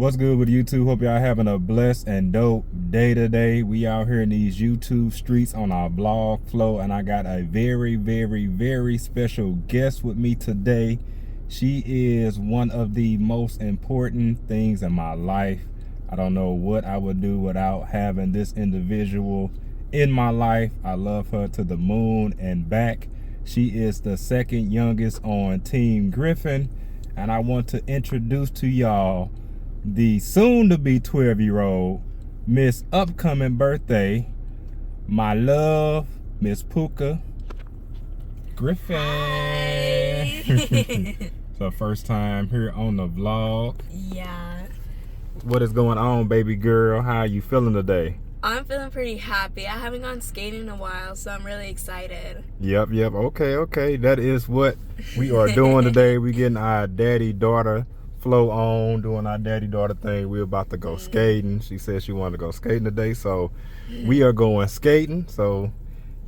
What's good with YouTube? Hope y'all having a blessed and dope day today. We out here in these YouTube streets on our vlog flow, and I got a very special guest with me today. She is one of the most important things in my life. I don't know what I would do without having this individual in my life. I love her to the moon and back. She is the second youngest on Team Griffin, and I want to introduce to y'all the soon-to-be 12-year-old Miss Upcoming Birthday, my love, Miss Pooka Griffin. So first time here on the vlog. Yeah. What is going on, baby girl? How are you feeling today? I'm feeling pretty happy. I haven't gone skating in a while, so I'm really excited. Yep. Okay. That is what we are doing today. We getting our daddy-daughter flow on, doing our daddy-daughter thing. We're about to go skating. She said she wanted to go skating today, so we are going skating. So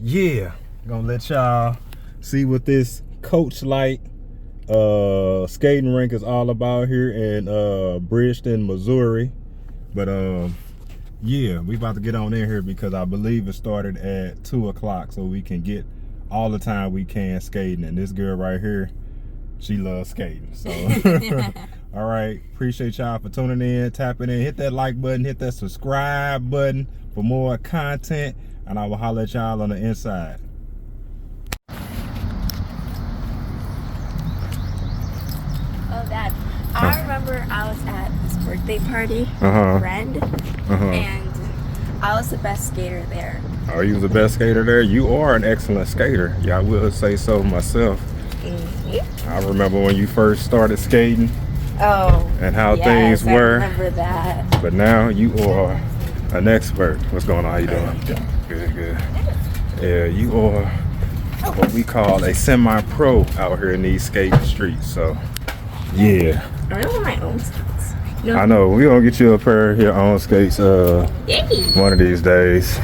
yeah, gonna let y'all see what this Coach Light skating rink is all about here in Bridgeton, Missouri. But yeah, we about to get on in here because I believe it started at 2 o'clock, so we can get all the time we can skating. And this girl right here, she loves skating. So all right, appreciate y'all for tuning in, tapping in, hit that like button, hit that subscribe button for more content, and I will holler at y'all on the inside. Oh, Dad, I remember I was at this birthday party with a friend, and I was the best skater there. Oh, you was the best skater there? You are an excellent skater. Yeah, I will say so myself. I remember when you first started skating. Oh, and how things were. I remember that. But now you are an expert. What's going on? How you doing? Good. Yeah, you are what we call a semi-pro out here in these skating streets. So, yeah. I don't want my own skates. No. I know. We're going to get you a pair of your own skates one of these days.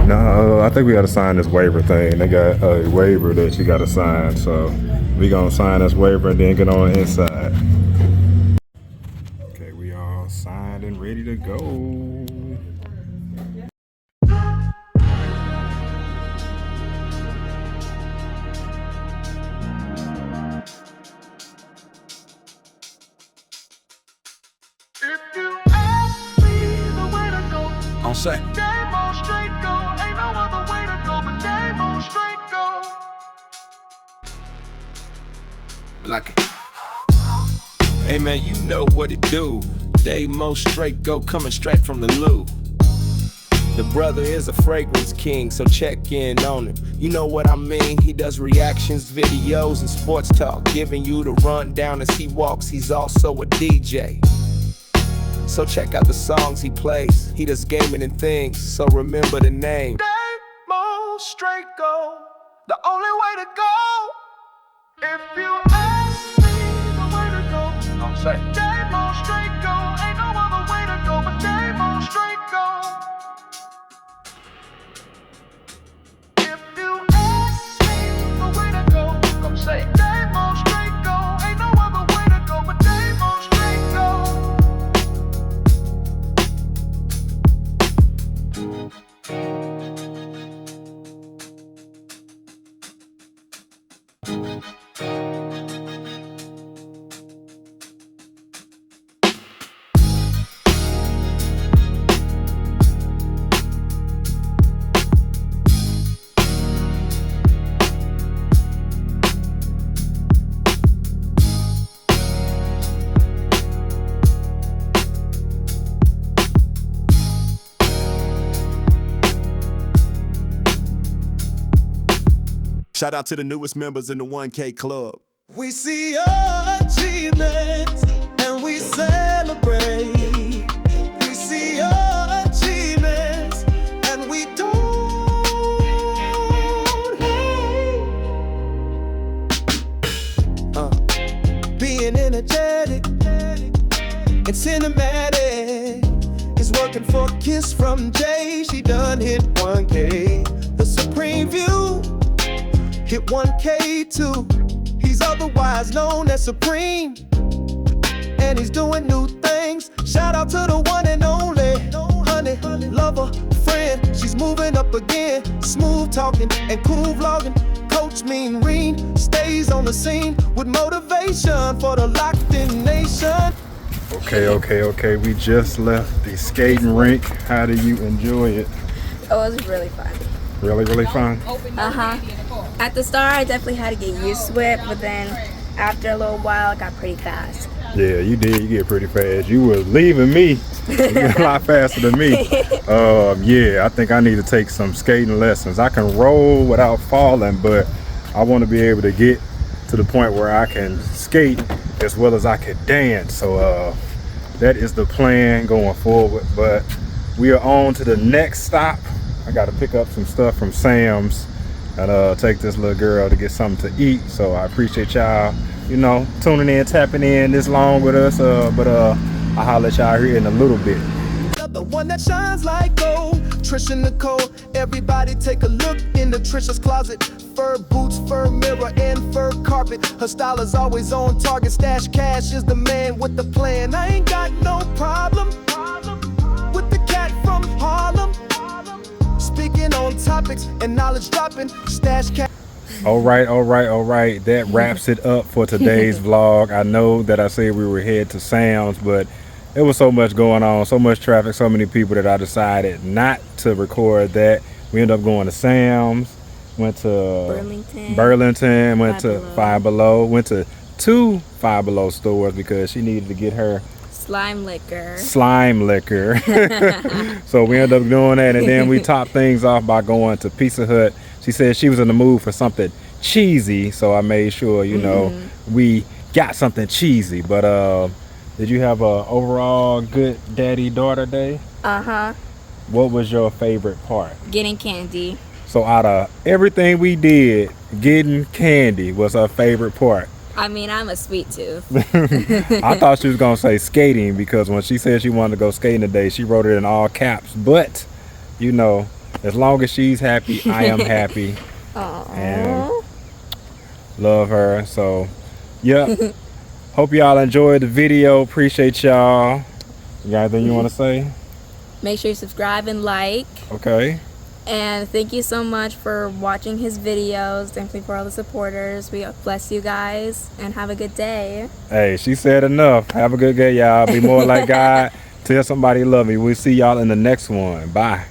No, I think we got to sign this waiver thing. They got a waiver that you got to sign. So we going to sign this waiver and then get on the inside. Okay, we all signed and ready to go. If you ask me the way to go, On set. game on straight go. Ain't no other way to go, but game on straight go. Like it. Hey man, you know what it do. Dave Mo straight go, coming straight from the loo. The brother is a fragrance king, so check in on him. You know what I mean? He does reactions, videos, and sports talk, giving you the rundown as he walks. He's also a DJ. So check out the songs he plays. He does gaming and things, so remember the name. Game on straight go. The only way to go. If you ask me the way to go, On set. game on straight go. Ain't no other way to go, but game on straight go. If you ask me the way to go, come say game on straight go. Ain't no other way to go, but game on straight go. Shout out to the newest members in the 1K Club. We see your achievements and we celebrate. We see your achievements and we don't hate. Being energetic and cinematic is working for Kiss from Jay. She done hit 1K. The Supreme View hit 1K too. He's He's otherwise known as Supreme, and he's doing new things. Shout out to the one and only honey, lover, friend. She's moving up again, smooth talking and cool vlogging. Coach Mean Reen stays on the scene with motivation for the locked in nation. Okay. We just left the skating rink. How do you enjoy it? It was really fun. Really fun? At the start, I definitely had to get used to it, but then after a little while, it got pretty fast. Yeah, you did. You get pretty fast. You were leaving me a lot faster than me. Yeah, I think I need to take some skating lessons. I can roll without falling, but I want to be able to get to the point where I can skate as well as I can dance. So that is the plan going forward. But we are on to the next stop. I got to pick up some stuff from Sam's and take this little girl to get something to eat. So I appreciate y'all, tuning in, tapping in this long with us. But I'll holler at y'all here in a little bit. The one that shines like gold, Trisha Nicole. Everybody take a look into Trisha's closet. Fur boots, fur mirror, and fur carpet. Her style is always on target. Stash Cash is the man with the plan. I ain't got no problem with the cat from Harlem. Speaking on topics and knowledge dropping. Stash Cash. All right. That wraps it up for today's vlog. I know that I said we were headed to Sam's, but there was so much going on, so much traffic, so many people that I decided not to record that. We ended up going to Sam's, went to Burlington, went to Five Below, went to 2 Five Below stores because she needed to get her Slime liquor. So we ended up doing that, and then we topped things off by going to Pizza Hut. She said she was in the mood for something cheesy, so I made sure, we got something cheesy. But did you have a overall good daddy-daughter day? What was your favorite part? Getting candy. So out of everything we did, getting candy was her favorite part. I mean, I'm a sweet tooth. I thought she was going to say skating, because when she said she wanted to go skating today, she wrote it in all caps. But, as long as she's happy, I am happy. Aww. And love her. So, yeah. Hope y'all enjoyed the video. Appreciate y'all. You got anything you want to say? Make sure you subscribe and like. Okay. And thank you so much for watching his videos. Thank you for all the supporters. We bless you guys and have a good day. Hey, she said enough. Have a good day, y'all. Be more like God. Tell somebody you love me. We'll see y'all in the next one. Bye.